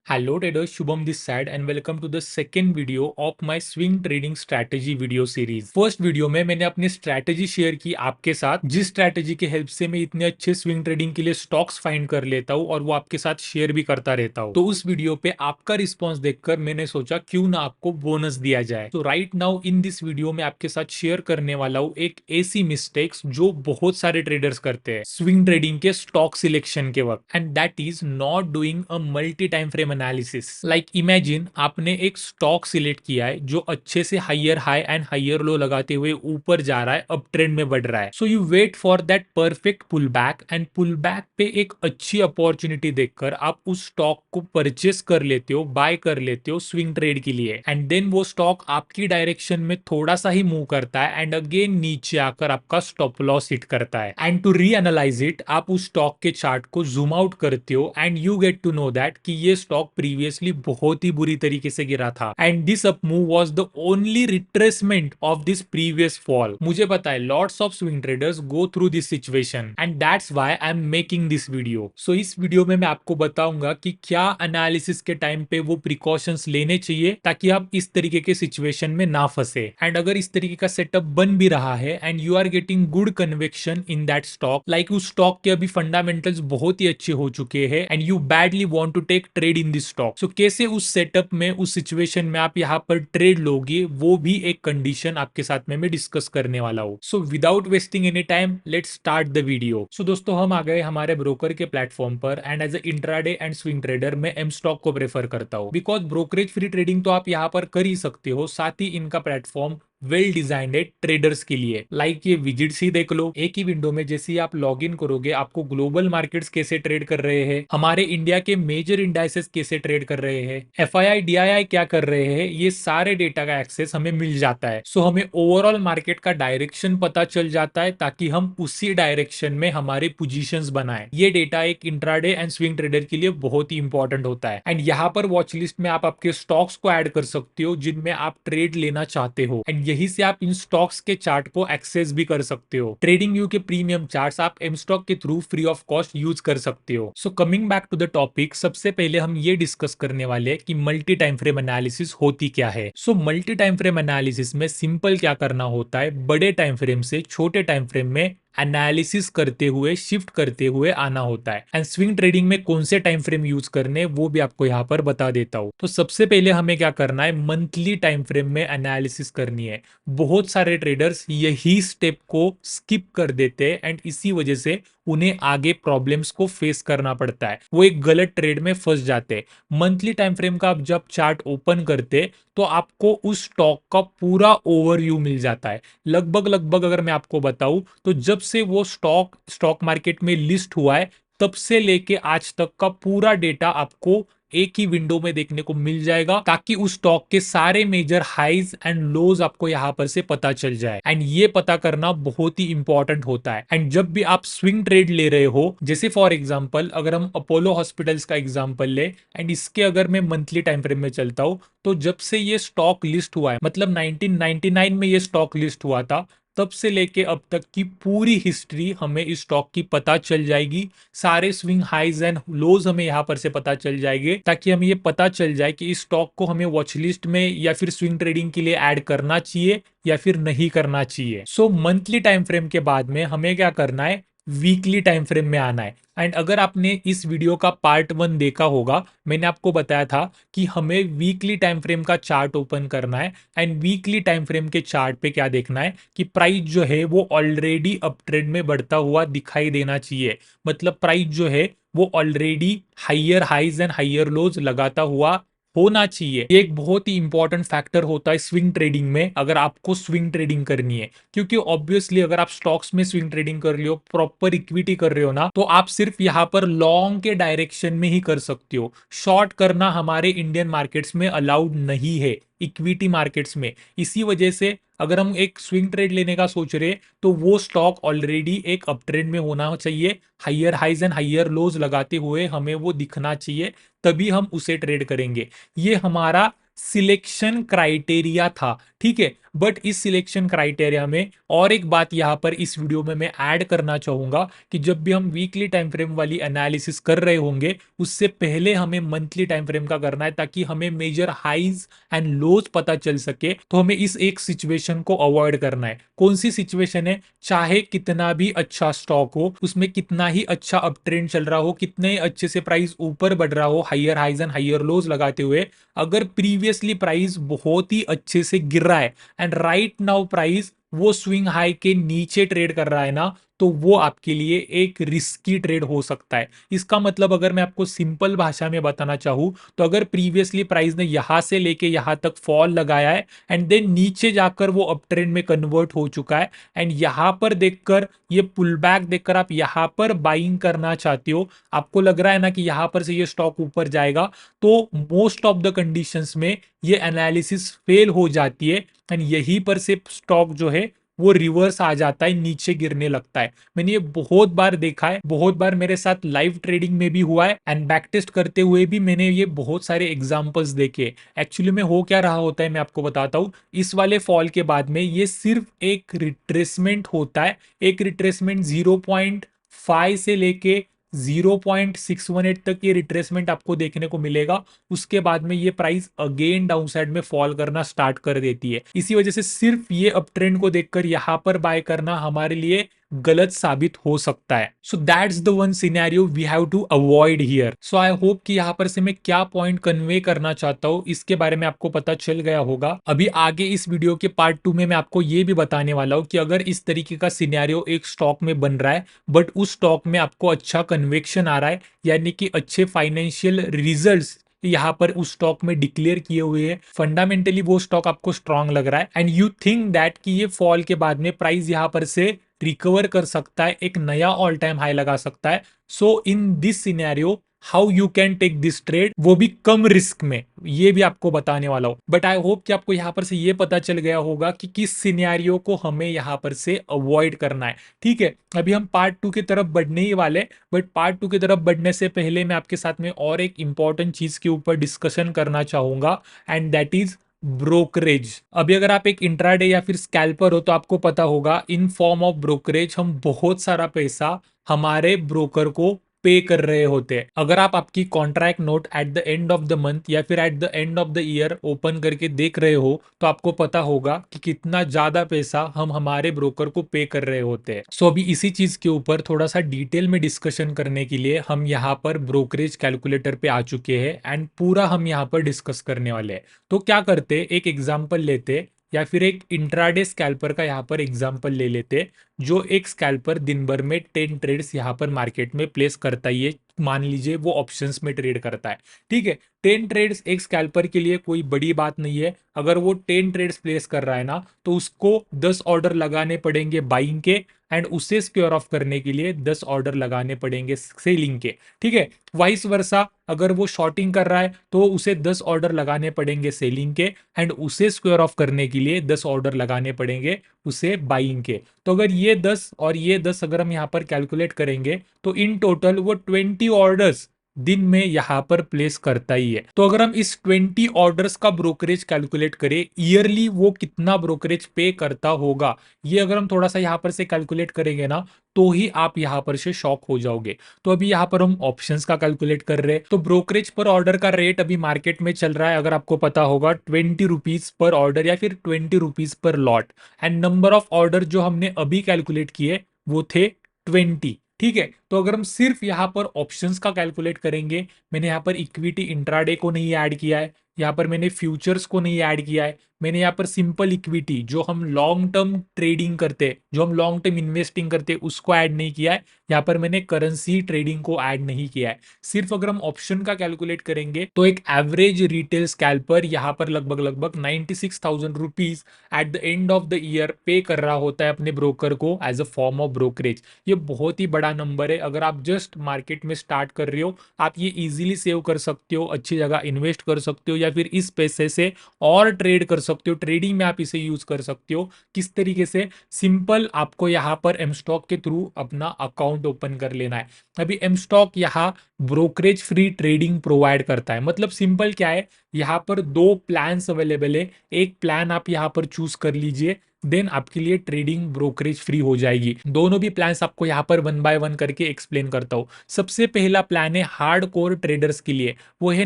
Hello traders, Shubham this side and welcome to the second video of my swing trading strategy video series. First video में मैंने अपनी strategy share की आपके साथ, जिस strategy के हेल्प से मैं इतने अच्छे स्विंग ट्रेडिंग के लिए स्टॉक्स फाइंड कर लेता हूँ और वो आपके साथ शेयर भी करता रहता हूँ। तो उस वीडियो पे आपका रिस्पॉन्स देखकर मैंने सोचा क्यों ना आपको बोनस दिया जाए। तो right now in this video में आपके साथ शेयर करने वाला हूँ एक ऐसी मिस्टेक्स जो बहुत सारे ट्रेडर्स करते हैं स्विंग ट्रेडिंग के स्टॉक सिलेक्शन के वक्त, and that is not doing a multi time frame analysis. Like imagine आपने एक स्टॉक सिलेक्ट किया है जो अच्छे से higher high and higher low लगाते हुए ऊपर जा रहा है, अप ट्रेंड में बढ़ रहा है। So you wait for that perfect pull back, and pull back पे एक अच्छी अपॉर्चुनिटी देखकर आप उस स्टॉक को परचेस कर लेते हो, बाय कर लेते हो स्विंग ट्रेड के लिए, एंड देन वो स्टॉक आपकी डायरेक्शन में थोड़ा सा ही मूव करता है एंड अगेन नीचे आकर आपका स्टॉप लॉस हिट करता है। And to reanalyze it, आप उस स्टॉक के चार्ट को जूम आउट करते हो and you get to know that कि ये स्टॉक प्रीवियसली बहुत ही बुरी तरीके से गिरा था and this up move was the only retracement of this previous fall. मुझे पता है lots of swing traders go through this situation and that's why I am making this video. So इस वीडियो में मैं आपको बताऊंगा कि क्या एनालिसिस के टाइम पे वो प्रिकॉशंस लेने चाहिए ताकि आप इस तरीके के सिचुएशन में ना फंसे। एंड अगर इस तरीके का सेटअप बन भी रहा है and you are getting good conviction in that stock, like उस स्टॉक के अभी फंडामेंटल्स बहुत ही अच्छे हो चुके हैं and you badly want to take trade in this stock, so कैसे उस सेटअप में उस सिचुएशन में आप यहाँ पर ट्रेड लोगे, वो भी एक कंडीशन आपके साथ में मैं डिस्कस करने वाला हूँ। So without wasting any time let's start the video. So दोस्तों हम आ गए हमारे ब्रोकर के प्लेटफॉर्म पर and as a intraday and swing trader मैं एम स्टॉक को प्रेफर करता हूँ बिकॉज ब्रोकरेज फ्री ट्रेडिंग तो आप यहाँ पर कर ही सकते हो, साथ ही इनका प्लेटफॉर्म वेल डिजाइंड है ट्रेडर्स के लिए। लाइक ये विजिट्स ही देख लो, एक ही विंडो में जैसे ही आप लॉग इन करोगे आपको ग्लोबल मार्केट्स कैसे ट्रेड कर रहे हैं, हमारे इंडिया के मेजर इंडाइसेस कैसे ट्रेड कर रहे हैं, एफआईआई डीआईआई क्या कर रहे हैं, ये सारे डेटा का एक्सेस हमें मिल जाता है। सो हमें ओवरऑल मार्केट का डायरेक्शन पता चल जाता है ताकि हम उसी डायरेक्शन में हमारे पोजीशंस बनाएं। ये डेटा एक इंट्राडे एंड स्विंग ट्रेडर के लिए बहुत ही इंपॉर्टेंट होता है एंड यहाँ पर वॉच लिस्ट में आप आपके स्टॉक्स को ऐड कर सकते हो जिनमें आप ट्रेड लेना चाहते हो एंड यही से आप इन स्टॉक्स के चार्ट को एक्सेस भी कर सकते हो। ट्रेडिंग व्यू के प्रीमियम चार्ट्स आप एम स्टॉक के through free of cost use कर सकते हो। So coming back to the topic, सबसे पहले हम ये डिस्कस करने वाले हैं कि मल्टी टाइम फ्रेम एनालिसिस होती क्या है। So multi time frame analysis में सिंपल क्या करना होता है, बड़े टाइम फ्रेम से छोटे टाइम फ्रेम में एनालिसिस करते हुए शिफ्ट करते हुए आना होता है। एंड स्विंग ट्रेडिंग में कौन से टाइम फ्रेम यूज करने वो भी आपको यहाँ पर बता देता हूँ। तो सबसे पहले हमें क्या करना है, मंथली टाइम फ्रेम में एनालिसिस करनी है। बहुत सारे ट्रेडर्स यही स्टेप को स्किप कर देते हैं एंड इसी वजह से उन्हें आगे प्रॉब्लम्स को फेस करना पड़ता है, वो एक गलत ट्रेड में फंस जाते हैं। मंथली टाइम फ्रेम का आप जब चार्ट ओपन करते तो आपको उस स्टॉक का पूरा ओवरव्यू मिल जाता है। लगभग लगभग अगर मैं आपको बताऊं तो जब से वो स्टॉक मार्केट में लिस्ट हुआ है तब से लेके आज तक का पूरा डेटा आपको एक ही विंडो में देखने को मिल जाएगा ताकि उस स्टॉक के सारे मेजर हाइज एंड लोज आपको यहां पर से पता चल जाए। एंड ये पता करना बहुत ही इंपॉर्टेंट होता है। एंड जब भी आप स्विंग ट्रेड ले रहे हो, जैसे फॉर एग्जांपल अगर हम अपोलो हॉस्पिटल्स का एग्जांपल ले एंड इसके अगर मैं मंथली टाइम फ्रेम में चलता हूं तो जब से ये स्टॉक लिस्ट हुआ है, मतलब 1999 में ये स्टॉक लिस्ट हुआ था, तब से लेके अब तक की पूरी हिस्ट्री हमें इस स्टॉक की पता चल जाएगी। सारे स्विंग हाइज एंड लोज हमें यहाँ पर से पता चल जाएंगे ताकि हमें ये पता चल जाए कि इस स्टॉक को हमें वॉच लिस्ट में या फिर स्विंग ट्रेडिंग के लिए ऐड करना चाहिए या फिर नहीं करना चाहिए। सो मंथली टाइम फ्रेम के बाद में हमें क्या करना है, वीकली टाइम फ्रेम में आना है। एंड अगर आपने इस वीडियो का पार्ट 1 देखा होगा, मैंने आपको बताया था कि हमें वीकली टाइम फ्रेम का चार्ट ओपन करना है एंड वीकली टाइम फ्रेम के चार्ट पे क्या देखना है कि प्राइस जो है वो ऑलरेडी अप ट्रेंड में बढ़ता हुआ दिखाई देना चाहिए। मतलब प्राइस जो है वो already higher highs and higher lows लगाता हुआ होना चाहिए। ये एक बहुत ही इंपॉर्टेंट फैक्टर होता है स्विंग ट्रेडिंग में अगर आपको स्विंग ट्रेडिंग करनी है, क्योंकि ऑब्वियसली अगर आप स्टॉक्स में स्विंग ट्रेडिंग कर रहे हो, प्रॉपर इक्विटी कर रहे हो ना, तो आप सिर्फ यहाँ पर लॉन्ग के डायरेक्शन में ही कर सकते हो। शॉर्ट करना हमारे इंडियन मार्केट्स में अलाउड नहीं है, इक्विटी मार्केट्स में। इसी वजह से अगर हम एक स्विंग ट्रेड लेने का सोच रहे हैं तो वो स्टॉक ऑलरेडी एक अप ट्रेंड में होना चाहिए, हाइयर हाइज एंड हाइयर लोज लगाते हुए हमें वो दिखना चाहिए, तभी हम उसे ट्रेड करेंगे। ये हमारा सिलेक्शन क्राइटेरिया था, ठीक है। बट इस सिलेक्शन क्राइटेरिया में और एक बात यहाँ पर इस वीडियो में मैं ऐड करना चाहूंगा कि जब भी हम वीकली टाइम फ्रेम वाली एनालिसिस कर रहे होंगे उससे पहले हमें मंथली टाइम फ्रेम का करना है, ताकि हमें मेजर हाइज एंड लोज पता चल सके। तो हमें इस एक सिचुएशन को अवॉइड करना है। कौन सी सिचुएशन है? चाहे कितना भी अच्छा स्टॉक हो, उसमें कितना ही अच्छा अप ट्रेंड चल रहा हो, कितने अच्छे से प्राइस ऊपर बढ़ रहा हो higher highs and higher lows लगाते हुए, अगर प्रीवियसली प्राइस बहुत ही अच्छे से गिर रहा है एंड राइट नाउ प्राइस वो स्विंग हाई के नीचे ट्रेड कर रहा है ना, तो वो आपके लिए एक रिस्की ट्रेड हो सकता है। इसका मतलब अगर मैं आपको सिंपल भाषा में बताना चाहूँ, तो अगर प्रीवियसली प्राइस ने यहां से लेके यहां तक फॉल लगाया है एंड देन नीचे जाकर वो अप ट्रेंड में कन्वर्ट हो चुका है एंड यहां पर देखकर ये पुल बैक देखकर आप यहां पर बाइंग करना चाहते हो, आपको लग रहा है ना कि यहां पर से ये स्टॉक ऊपर जाएगा, तो मोस्ट ऑफ द कंडीशंस में ये एनालिसिस फेल हो जाती है एंड यहीं पर से स्टॉक जो है वो रिवर्स आ जाता है, नीचे गिरने लगता है। मैंने ये बहुत बार देखा है, बहुत बार मेरे साथ लाइव ट्रेडिंग में भी हुआ है एंड बैक टेस्ट करते हुए भी मैंने ये बहुत सारे एग्जांपल्स देखे। एक्चुअली में हो क्या रहा होता है मैं आपको बताता हूँ। इस वाले फॉल के बाद में ये सिर्फ एक रिट्रेसमेंट होता है, एक रिट्रेसमेंट 0.5 से लेके 0.618 तक ये रिट्रेसमेंट आपको देखने को मिलेगा। उसके बाद में ये प्राइस अगेन डाउन साइड में फॉल करना स्टार्ट कर देती है। इसी वजह से सिर्फ ये अप ट्रेंड को देखकर यहां पर बाय करना हमारे लिए गलत साबित हो सकता है। So that's the one scenario we have to avoid here. So I hope कि यहाँ पर से मैं क्या पॉइंट कन्वे करना चाहता हूँ इसके बारे में आपको पता चल गया होगा। अभी आगे इस वीडियो के पार्ट 2 में मैं आपको ये भी बताने वाला हूँ कि अगर इस तरीके का सिनेरियो एक स्टॉक में बन रहा है बट उस स्टॉक में आपको अच्छा कन्वेक्शन आ रहा है, यानी कि अच्छे फाइनेंशियल रिजल्ट्स यहाँ पर उस स्टॉक में डिक्लेयर किए हुए हैं, फंडामेंटली वो स्टॉक आपको स्ट्रांग लग रहा है एंड यू थिंक दैट कि ये फॉल के बाद में प्राइस यहाँ पर से रिकवर कर सकता है, एक नया ऑल टाइम हाई लगा सकता है। So in this scenario how you can take this trade, वो भी कम रिस्क में, ये भी आपको बताने वाला हूं। बट आई होप कि आपको यहाँ पर से ये पता चल गया होगा कि किस सिनेरियो को हमें यहाँ पर से अवॉइड करना है। ठीक है, अभी हम पार्ट 2 की तरफ बढ़ने ही वाले, बट पार्ट 2 की तरफ बढ़ने से पहले मैं आपके साथ में और एक इंपॉर्टेंट चीज के ऊपर डिस्कशन करना चाहूंगा एंड दैट इज ब्रोकरेज। अभी अगर आप एक इंट्राडे या फिर स्कैल्पर हो तो आपको पता होगा इन फॉर्म ऑफ ब्रोकरेज हम बहुत सारा पैसा हमारे ब्रोकर को पे कर रहे होते हैं। अगर आप आपकी contract note eight the end of the month या फिर eight the end of the year open करके देख रहे हो तो आपको पता होगा कि कितना ज्यादा पैसा हम हमारे ब्रोकर को पे कर रहे होते हैं। सो अभी इसी चीज के ऊपर थोड़ा सा डिटेल में डिस्कशन करने के लिए हम यहाँ पर ब्रोकरेज कैलकुलेटर पे आ चुके हैं एंड पूरा हम यहाँ पर डिस्कस करने वाले हैं। तो क्या करते, एक एग्जाम्पल लेते या फिर एक इंट्राडे स्कैल्पर का यहाँ पर एग्जाम्पल ले लेते, जो एक स्कैल्पर दिन भर में 10 ट्रेड्स यहाँ पर मार्केट में प्लेस करता ही है। मान लीजिए वो ऑप्शंस में ट्रेड करता है। ठीक है, 10 ट्रेड्स एक स्कैल्पर के लिए कोई बड़ी बात नहीं है। अगर वो 10 ट्रेड्स प्लेस कर रहा है ना, तो उसको 10 ऑर्डर लगाने पड़ेंगे बाइंग के एंड उसे स्क्योर ऑफ करने के लिए 10 ऑर्डर लगाने पड़ेंगे सेलिंग के। ठीक है, वाइस वर्सा अगर वो शॉर्टिंग कर रहा है तो उसे 10 ऑर्डर लगाने पड़ेंगे सेलिंग के एंड उसे स्क्वायर ऑफ करने के लिए 10 ऑर्डर लगाने पड़ेंगे उसे बाइंग के। तो अगर ये 10 और ये 10 अगर हम यहाँ पर कैलकुलेट करेंगे तो इन टोटल वो 20 ऑर्डर्स दिन में यहां पर प्लेस करता ही है। तो अगर हम इस 20 ऑर्डर्स का ब्रोकरेज कैलकुलेट करें, ईयरली वो कितना ब्रोकरेज पे करता होगा, ये अगर हम थोड़ा सा यहां पर से कैलकुलेट करेंगे ना, तो ही आप यहां पर से शॉक हो जाओगे। तो अभी यहां पर हम ऑप्शंस का कैलकुलेट कर रहे हैं, तो ब्रोकरेज पर ऑर्डर का रेट अभी मार्केट में चल रहा है, अगर आपको पता होगा 20 रुपीज पर ऑर्डर या फिर 20 rupees per lot and number of order जो हमने अभी कैलकुलेट किए वो थे 20। ठीक है, तो अगर हम सिर्फ यहां पर ऑप्शंस का कैलकुलेट करेंगे, मैंने यहां पर इक्विटी इंट्राडे को नहीं ऐड किया है, यहां पर मैंने फ्यूचर्स को नहीं ऐड किया है, मैंने यहाँ पर सिंपल इक्विटी जो हम लॉन्ग टर्म ट्रेडिंग करते हैं, जो हम लॉन्ग टर्म इन्वेस्टिंग करते हैं, उसको ऐड नहीं किया है। यहाँ पर मैंने करेंसी ट्रेडिंग को ऐड नहीं किया है। सिर्फ अगर हम ऑप्शन का कैलकुलेट करेंगे तो एक एवरेज रिटेल स्कैल्पर यहाँ पर लगभग लगभग 96,000 rupees at the end of the year pay कर रहा होता है अपने ब्रोकर को as a form of brokerage. ये बहुत ही बड़ा नंबर है। अगर आप जस्ट मार्केट में स्टार्ट कर रहे हो, आप ये इजीली सेव कर सकते हो, अच्छी जगह इन्वेस्ट कर सकते हो, या या फिर इस पैसे से और ट्रेड कर सकते हो, ट्रेडिंग में आप इसे यूज कर सकते हो। किस तरीके से? सिंपल, आपको यहाँ पर एम स्टॉक के थ्रू अपना अकाउंट ओपन कर लेना है। अभी एम स्टॉक यहाँ ब्रोकरेज फ्री ट्रेडिंग प्रोवाइड करता है। मतलब सिंपल क्या है, यहाँ पर दो प्लान्स अवेलेबल है। एक प्लान आप यहाँ पर चूज कर लीजिए, देन आपके लिए ट्रेडिंग ब्रोकरेज फ्री हो जाएगी। दोनों भी प्लान्स आपको यहाँ पर वन बाय वन करके एक्सप्लेन करता हूँ। सबसे पहला प्लान है हार्ड कोर ट्रेडर्स के लिए, वो है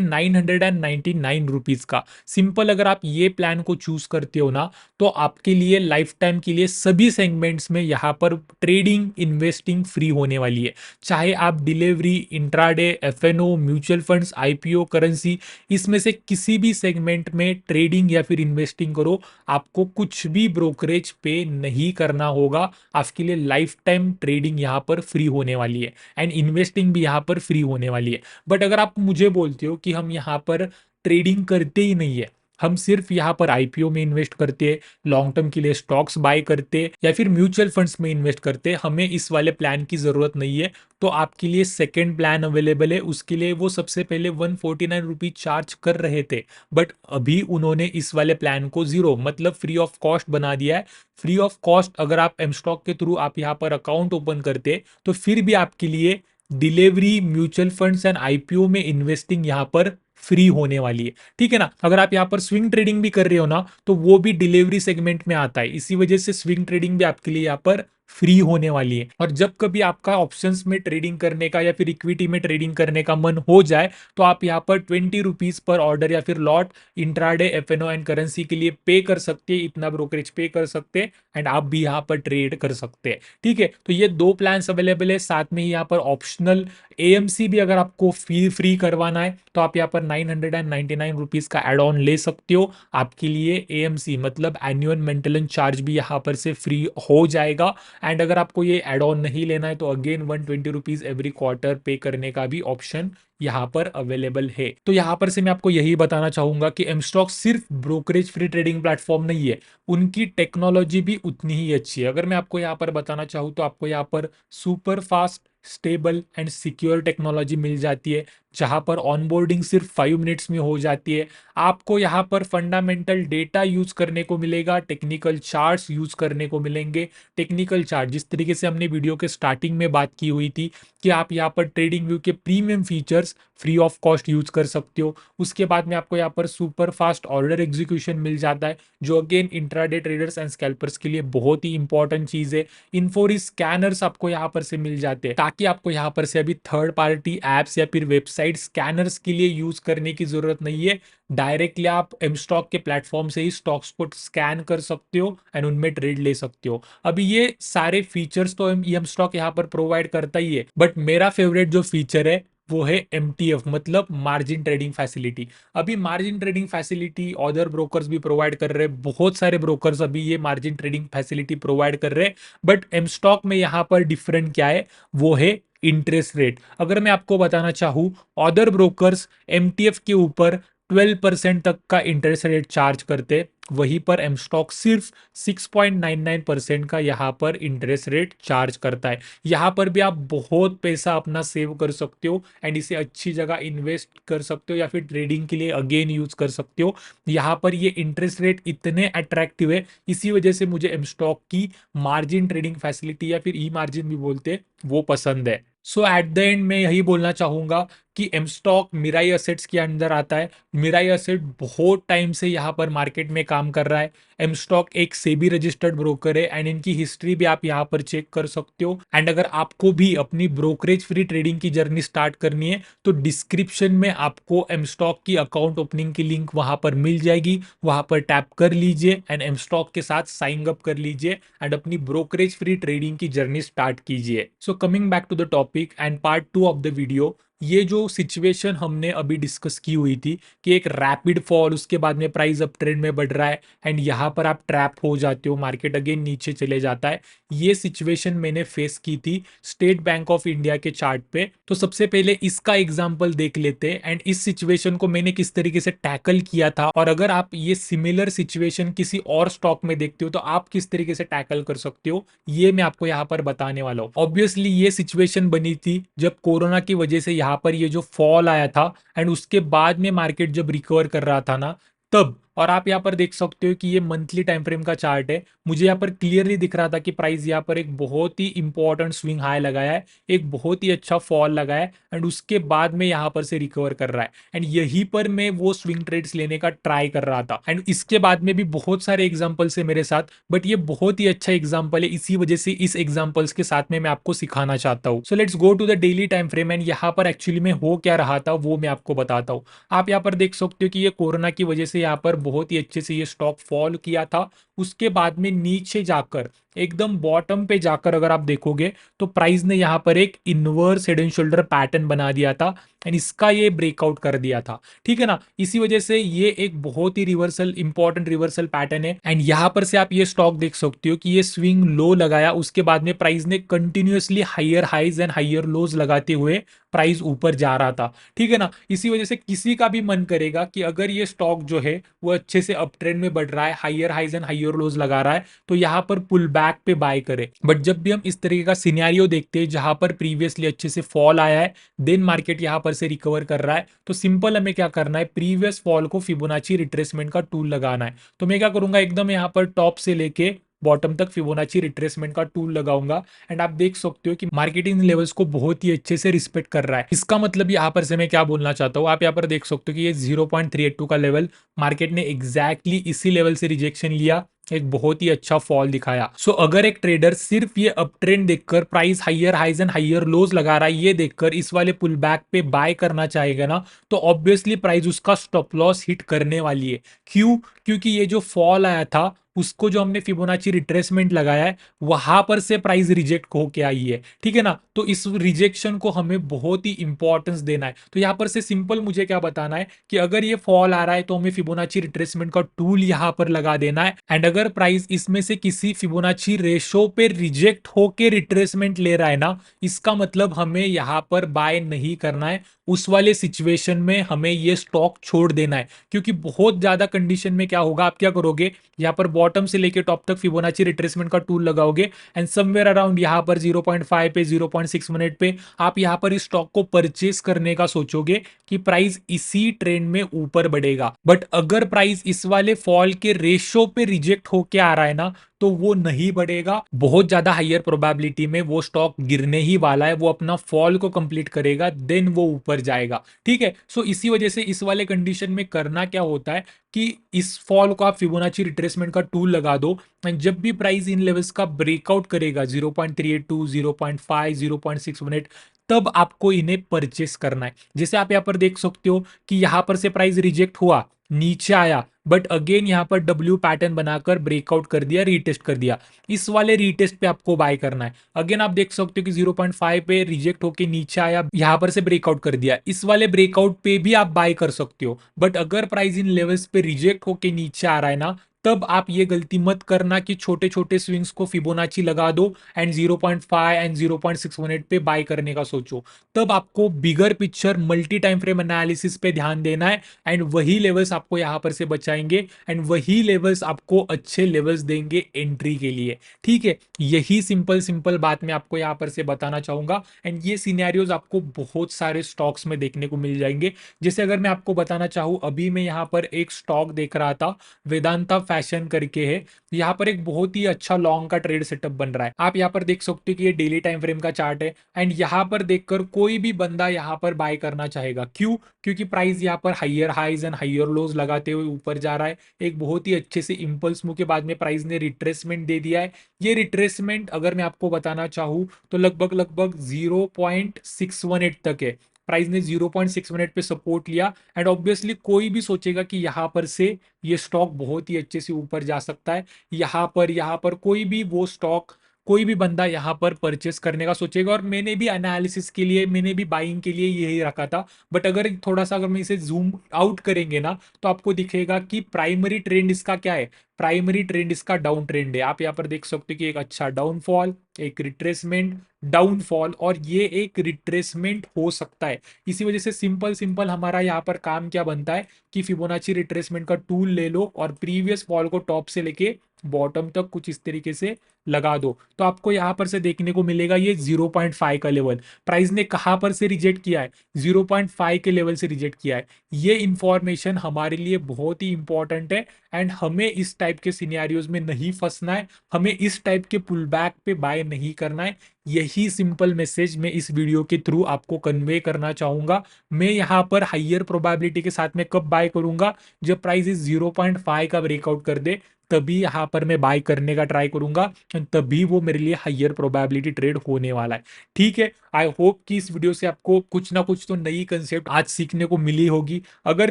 999 रुपीज का। सिंपल, अगर आप ये प्लान को चूज करते हो ना, तो आपके लिए लाइफ टाइम के लिए सभी सेगमेंट्स में यहाँ पर ट्रेडिंग इन्वेस्टिंग फ्री होने वाली है। चाहे आप delivery, intraday, FnO, mutual funds, IPO, currency, इसमें से किसी भी सेगमेंट में ट्रेडिंग या फिर इन्वेस्टिंग करो, आपको कुछ भी ब्रोकरेज पे नहीं करना होगा। आपके लिए लाइफ टाइम ट्रेडिंग यहाँ पर फ्री होने वाली है एंड इन्वेस्टिंग भी यहाँ पर फ्री होने वाली है। बट अगर आप मुझे बोलते हो कि हम यहाँ पर ट्रेडिंग करते ही नहीं है, हम सिर्फ यहाँ पर आईपीओ में इन्वेस्ट करते हैं, लॉन्ग टर्म के लिए स्टॉक्स बाय करते या फिर म्यूचुअल फंड्स में इन्वेस्ट करते, हमें इस वाले प्लान की जरूरत नहीं है, तो आपके लिए सेकेंड प्लान अवेलेबल है। उसके लिए वो सबसे पहले 149 रुपीज चार्ज कर रहे थे, बट अभी उन्होंने इस वाले प्लान को जीरो मतलब फ्री ऑफ कॉस्ट बना दिया है। फ्री ऑफ कॉस्ट, अगर आप एम स्टॉक के थ्रू आप यहाँ पर अकाउंट ओपन करते, तो फिर भी आपके लिए delivery, mutual funds and IPO में इन्वेस्टिंग यहाँ पर फ्री होने वाली है। ठीक है ना? अगर आप यहाँ पर स्विंग ट्रेडिंग भी कर रहे हो ना, तो वो भी डिलीवरी सेगमेंट में आता है। इसी वजह से स्विंग ट्रेडिंग भी आपके लिए यहाँ पर फ्री होने वाली है। और जब कभी आपका ऑप्शंस में ट्रेडिंग करने का या फिर इक्विटी में ट्रेडिंग करने का मन हो जाए, तो आप यहाँ पर 20 रुपीज पर ऑर्डर या फिर lot intraday, FnO and currency के लिए पे कर सकते हैं, इतना ब्रोकरेज पे कर सकते हैं एंड आप भी यहाँ पर ट्रेड कर सकते हैं। ठीक है, तो ये दो प्लान्स अवेलेबल है। साथ में ही यहाँ पर ऑप्शनल एएमसी भी अगर आपको फ्री करवाना है, तो आप यहाँ पर 999 रुपीज का एड ऑन ले सकते हो। आपके लिए एएमसी मतलब एनुअल मेंटेनेंस चार्ज भी यहाँ पर से फ्री हो जाएगा। एंड अगर आपको ये एड ऑन नहीं लेना है, तो अगेन 120 रुपीज एवरी क्वार्टर पे करने का भी ऑप्शन यहाँ पर अवेलेबल है। तो यहाँ पर से मैं आपको यही बताना चाहूंगा कि एम स्टॉक सिर्फ ब्रोकरेज फ्री ट्रेडिंग प्लेटफॉर्म नहीं है, उनकी टेक्नोलॉजी भी उतनी ही अच्छी है। अगर मैं आपको यहाँ पर बताना चाहूँ, तो आपको यहाँ पर super fast, stable and secure technology मिल जाती है, जहां पर ऑनबोर्डिंग सिर्फ 5 मिनट्स में हो जाती है। आपको यहाँ पर फंडामेंटल डेटा यूज करने को मिलेगा, टेक्निकल चार्ट्स यूज करने को मिलेंगे। टेक्निकल चार्ट जिस तरीके से हमने वीडियो के स्टार्टिंग में बात की हुई थी कि आप यहाँ पर ट्रेडिंग व्यू के premium features free of cost use कर सकते हो। उसके बाद में आपको यहाँ पर सुपर फास्ट ऑर्डर एग्जीक्यूशन मिल जाता है, जो again intraday traders and scalpers के लिए बहुत ही इंपॉर्टेंट चीज है। इन्फोरी स्कैनर्स आपको यहाँ पर से मिल जाते हैं, ताकि आपको यहाँ पर से अभी थर्ड पार्टी एप्स या फिर वेबसाइट स्कैनर्स के लिए यूज करने की जरूरत नहीं है। डायरेक्टली आप एम स्टॉक के प्लेटफॉर्म से ही स्टॉक्स को स्कैन कर सकते हो एंड उनमें ट्रेड ले सकते हो। अभी ये सारे फीचर्स तो एम स्टॉक यहाँ पर प्रोवाइड करता ही है, बट मेरा फेवरेट जो फीचर है वो है MTF मतलब मार्जिन ट्रेडिंग फैसिलिटी। अभी margin trading facility other brokers भी प्रोवाइड कर रहे हैं, बहुत सारे ब्रोकर्स अभी ये मार्जिन ट्रेडिंग फैसिलिटी प्रोवाइड कर रहे हैं, बट एम स्टॉक में यहाँ पर डिफरेंट क्या है, वो है इंटरेस्ट रेट। अगर मैं आपको बताना चाहूँ, अदर ब्रोकर्स MTF के ऊपर 12% तक का इंटरेस्ट रेट चार्ज करते, वहीं पर एम स्टॉक सिर्फ 6.99% का यहाँ पर इंटरेस्ट रेट चार्ज करता है। यहाँ पर भी आप बहुत पैसा अपना सेव कर सकते हो एंड इसे अच्छी जगह इन्वेस्ट कर सकते हो या फिर ट्रेडिंग के लिए अगेन यूज कर सकते हो। यहाँ पर ये इंटरेस्ट रेट इतने अट्रैक्टिव है, इसी वजह से मुझे एम स्टॉक की मार्जिन ट्रेडिंग फैसिलिटी या फिर ई मार्जिन भी बोलते हैं, वो पसंद है। सो एट द एंड मैं यही बोलना चाहूंगा कि एम स्टॉक मिराई असेट्स के अंदर आता है। मिराई असेट बहुत टाइम से यहाँ पर मार्केट में काम कर रहा है। एम स्टॉक एक सेबी रजिस्टर्ड ब्रोकर है एंड इनकी हिस्ट्री भी आप यहाँ पर चेक कर सकते हो। एंड अगर आपको भी अपनी ब्रोकरेज फ्री ट्रेडिंग की जर्नी स्टार्ट करनी है, तो डिस्क्रिप्शन में आपको एम स्टॉक की अकाउंट ओपनिंग की लिंक वहां पर मिल जाएगी, वहां पर टैप कर लीजिए एंड एम स्टॉक के साथ साइन अप कर लीजिए एंड अपनी ब्रोकरेज फ्री ट्रेडिंग की जर्नी स्टार्ट कीजिए। So coming back to the topic and part 2 of the video, ये जो सिचुएशन हमने अभी डिस्कस की हुई थी कि एक रैपिड फॉल, उसके बाद में प्राइस अप ट्रेंड में बढ़ रहा है एंड यहाँ पर आप ट्रैप हो जाते हो, मार्केट अगेन नीचे चले जाता है, ये सिचुएशन मैंने फेस की थी स्टेट बैंक ऑफ इंडिया के चार्ट पे। तो सबसे पहले इसका एग्जांपल देख लेते हैं एंड इस सिचुएशन को मैंने किस तरीके से टैकल किया था, और अगर आप ये सिमिलर सिचुएशन किसी और स्टॉक में देखते हो तो आप किस तरीके से टैकल कर सकते हो, ये मैं आपको यहाँ पर बताने वाला हूँ। ऑब्वियसली ये सिचुएशन बनी थी जब कोरोना की वजह से यहाँ यहाँ पर ये जो फॉल आया था एंड उसके बाद में मार्केट जब रिकवर कर रहा था ना, तब। और आप यहाँ पर देख सकते हो कि ये मंथली टाइम फ्रेम का चार्ट है। मुझे यहाँ पर क्लियरली दिख रहा था कि प्राइस यहाँ पर एक बहुत ही इंपॉर्टेंट स्विंग हाई लगाया है, एक बहुत ही अच्छा फॉल लगा है एंड उसके बाद में यहाँ पर से रिकवर कर रहा है एंड यहीं पर मैं वो स्विंग ट्रेड्स लेने का ट्राई कर रहा था। एंड इसके बाद में भी बहुत सारे एग्जांपल्स है मेरे साथ, बट ये बहुत ही अच्छा एग्जांपल है, इसी वजह से इस एग्जांपल्स के साथ में मैं आपको सिखाना चाहता हूँ। So let's go to the daily time frame and यहाँ पर एक्चुअली में हो क्या रहा था वो मैं आपको बताता हूँ। आप यहाँ पर देख सकते हो कि ये कोरोना की वजह से यहाँ पर बहुत ही अच्छे से ये स्टॉक फॉल किया था। उसके बाद में नीचे जाकर एकदम बॉटम पे जाकर अगर आप देखोगे तो प्राइस ने यहाँ पर एक inverse head and shoulder pattern बना दिया था एंड इसका ये ब्रेकआउट कर दिया था, ठीक है ना। इसी वजह से ये एक बहुत ही रिवर्सल इंपॉर्टेंट रिवर्सल पैटर्न है एंड यहाँ पर से आप ये स्टॉक देख सकते हो कि ये स्विंग लो लगाया, उसके बाद में प्राइस ने continuously higher highs and higher lows लगाते हुए प्राइस ऊपर जा रहा था, ठीक है ना। इसी वजह से किसी का भी मन करेगा कि अगर ये स्टॉक जो है वो अच्छे से अप ट्रेंड में बढ़ रहा है, higher highs and higher lows लगा रहा है, तो यहाँ पर पुल बैक पे बाय करे। बट जब भी हम इस तरीके का सिनेरियो देखते हैं जहां पर प्रीवियसली अच्छे से फॉल आया है, देन मार्केट यहां पर से रिकवर कर रहा है, तो सिंपल हमें क्या करना है, प्रीवियस फॉल को फिबोनाची रिट्रेसमेंट का टूल लगाना है। तो मैं क्या करूंगा, एकदम यहाँ पर टॉप से लेके बॉटम तक फिबोनाची रिट्रेसमेंट का टूल लगाऊंगा एंड आप देख सकते हो कि मार्केटिंग लेवल्स को बहुत ही अच्छे से रिस्पेक्ट कर रहा है। इसका मतलब यहाँ पर से मैं क्या बोलना चाहता हूँ, आप यहाँ पर देख सकते हो कि ये 0.382 का लेवल मार्केट ने एग्जैक्टली इसी लेवल से रिजेक्शन लिया, एक बहुत ही अच्छा फॉल दिखाया। सो अगर एक ट्रेडर सिर्फ ये अप ट्रेंड देखकर price higher highs and higher lows लगा रहा है, ये देखकर इस वाले पुल बैक पे बाय करना चाहेगा ना, तो ऑब्वियसली प्राइस उसका स्टॉप लॉस हिट करने वाली है। क्यों? क्योंकि ये जो फॉल आया था उसको जो हमने फिबोनाची रिट्रेसमेंट लगाया है वहां पर से प्राइस रिजेक्ट होके आई है, ठीक है ना। तो इस रिजेक्शन को हमें बहुत ही इंपॉर्टेंस देना है। तो यहां पर से सिंपल मुझे क्या बताना है कि अगर ये फॉल आ रहा है तो हमें फिबोनाची रिट्रेसमेंट का टूल यहां पर लगा देना है एंड अगर प्राइस इसमें से किसी फिबोनाची रेशो पे रिजेक्ट होके रिट्रेसमेंट ले रहा है ना, इसका मतलब हमें यहां पर बाय नहीं करना है। उस वाले सिचुएशन में हमें ये स्टॉक छोड़ देना है, क्योंकि बहुत ज्यादा कंडीशन में क्या होगा, आप क्या करोगे, यहाँ पर बॉटम से लेके टॉप तक फिबोनाची रिट्रेसमेंट का टूल लगाओगे एंड समवेयर अराउंड यहाँ पर 0.5 पे 0.6 मिनट पे आप यहाँ पर इस स्टॉक को परचेस करने का सोचोगे कि प्राइस इसी ट्रेंड में ऊपर बढ़ेगा। बट अगर प्राइस इस वाले फॉल के रेशो पे रिजेक्ट होके आ रहा है ना, तो वो नहीं बढ़ेगा, बहुत ज्यादा हायर प्रोबेबिलिटी में वो स्टॉक गिरने ही वाला है, वो अपना फॉल को कंप्लीट करेगा देन वो ऊपर जाएगा, ठीक है। सो इसी वजह से इस वाले कंडीशन में करना क्या होता है कि इस फॉल को आप फिबोनाची रिट्रेसमेंट का टूल लगा दो एंड जब भी प्राइस इन लेवल्स का ब्रेकआउट करेगा 0.382 0.5 0.618, तब आपको इन्हें परचेस करना है। जैसे आप यहाँ पर देख सकते हो कि यहाँ पर से प्राइस रिजेक्ट हुआ, नीचे आया, बट अगेन यहाँ पर डब्ल्यू पैटर्न बनाकर ब्रेकआउट कर दिया, रीटेस्ट कर दिया। इस वाले रीटेस्ट पे आपको बाय करना है। अगेन आप देख सकते हो कि 0.5 पे रिजेक्ट होके नीचे आया, यहाँ पर से ब्रेकआउट कर दिया, इस वाले ब्रेकआउट पे भी आप बाय कर सकते हो। बट अगर प्राइस इन लेवल्स पे रिजेक्ट होके नीचे आ रहा है ना, तब आप ये गलती मत करना कि छोटे छोटे स्विंग्स को फिबोनाची लगा दो एंड 0.5 एंड 0.618 पे बाय करने का सोचो। तब आपको bigger picture multi time frame analysis पे ध्यान देना है एंड वही लेवल्स आपको यहां पर से बचाएंगे एंड वही लेवल्स आपको अच्छे लेवल्स देंगे एंट्री के लिए, ठीक है। यही सिंपल सिंपल बात मैं आपको यहां पर से बताना चाहूंगा एंड ये सिनेरियोज आपको बहुत सारे स्टॉक्स में देखने को मिल जाएंगे। जैसे अगर मैं आपको बताना चाहूं, अभी मैं यहाँ पर एक स्टॉक देख रहा था, वेदांता फैशन करके है। यहाँ पर एक बहुत ही अच्छा लॉन्ग का ट्रेड सेटअप बन रहा है। आप यहाँ पर देख सकते हो कि ये डेली टाइम फ्रेम का चार्ट है एंड यहाँ पर देखकर कोई भी बंदा यहाँ पर बाय करना चाहेगा। क्यों? क्योंकि प्राइस यहाँ पर higher highs and higher lows लगाते हुए ऊपर जा रहा है। एक बहुत ही अच्छे से इंपल्स मूव के बाद में प्राइस ने रिट्रेसमेंट दे दिया है। ये रिट्रेसमेंट अगर मैं आपको बताना चाहूँ तो लगभग लगभग 0.618 तक है। प्राइस ने 0.6 मिनट पे सपोर्ट लिया एंड ऑब्वियसली कोई भी सोचेगा कि यहाँ पर से ये स्टॉक बहुत ही अच्छे से ऊपर जा सकता है। यहाँ पर कोई भी वो स्टॉक, कोई भी बंदा यहाँ पर परचेस करने का सोचेगा। और मैंने भी एनालिसिस के लिए, मैंने भी बाइंग के लिए यही रखा था। बट अगर थोड़ा सा अगर मैं इसे जूम आउट करेंगे ना, तो आपको दिखेगा कि प्राइमरी ट्रेंड इसका क्या है, प्राइमरी ट्रेंड इसका डाउन ट्रेंड है। आप यहाँ पर देख सकते हो कि एक अच्छा डाउनफॉल, एक रिट्रेसमेंट, डाउनफॉल, और ये एक रिट्रेसमेंट हो सकता है। इसी वजह से सिंपल सिंपल हमारा यहाँ पर काम क्या बनता है कि फिबोनाची रिट्रेसमेंट का टूल ले लो और प्रीवियस फॉल को टॉप से लेके बॉटम तक कुछ इस तरीके से लगा दो, तो आपको यहाँ पर से देखने को मिलेगा ये 0.5 का लेवल। प्राइस ने कहाँ पर से रिजेक्ट किया है? 0.5 के लेवल से रिजेक्ट किया है। ये इंफॉर्मेशन हमारे लिए बहुत ही इंपॉर्टेंट है एंड हमें इस टाइप के सिनेरियोज में नहीं फंसना है, हमें इस टाइप के पुल बैक पे बाय नहीं करना है। यही सिंपल मैसेज मैं इस वीडियो के थ्रू आपको कन्वे करना चाहूंगा। मैं यहाँ पर हाइयर प्रोबेबिलिटी के साथ में कब बाय करूंगा? जब प्राइस इस 0.5 का ब्रेकआउट कर दे, तभी यहाँ पर मैं बाय करने का ट्राई करूंगा, तभी वो मेरे लिए हाइयर प्रोबेबिलिटी ट्रेड होने वाला है। ठीक है, आई होप कि इस वीडियो से आपको कुछ ना कुछ तो नई कंसेप्ट आज सीखने को मिली होगी। अगर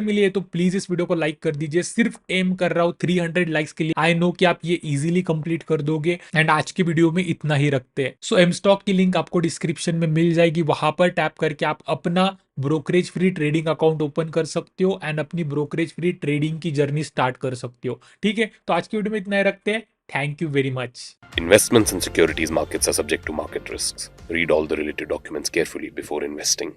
मिली है तो प्लीज इस वीडियो को लाइक कर दीजिए। सिर्फ एम कर रहा हूँ 300 लाइक्स के लिए। आई नो कि आप ये इजीली कंप्लीट कर दोगे एंड आज की वीडियो में इतना ही रखते हैं। सो एम स्टॉक की लिंक आपको डिस्क्रिप्शन में मिल जाएगी, वहां पर टैप करके आप अपना brokerage free trading account open कर सकते हो एंड अपनी ब्रोकरेज फ्री ट्रेडिंग की जर्नी स्टार्ट कर सकते हो। ठीक है, तो आज की वीडियो में इतना ही रखते हैं। Thank you very much. Investments in securities markets are subject to market risks. Read all the related documents carefully before investing.